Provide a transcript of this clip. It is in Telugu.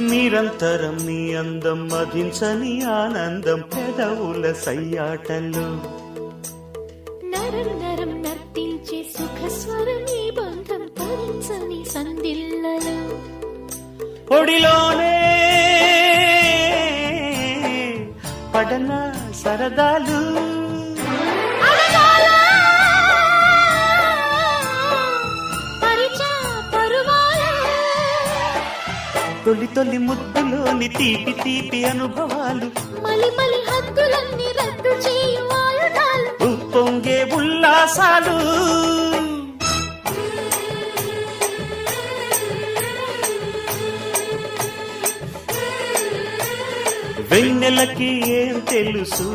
నిరంతరం నీ అందం మధించని ఆనందం పెదవుల సయ్యాటలు నరం నరం నర్తించే సుఖ స్వరమీ బంధం తరించని సందిల్లలు ఒడిలోనే పడన సరదాలు తొలి తొలి ముద్దులోని తీపి తీపి అనుభవాలు మలి మలి హద్దులన్నీ రద్దు చేయు ఆయుధాలు ఉప్పొంగే ఉల్లాసాలు వెన్నెలకి ఏం తెలుసు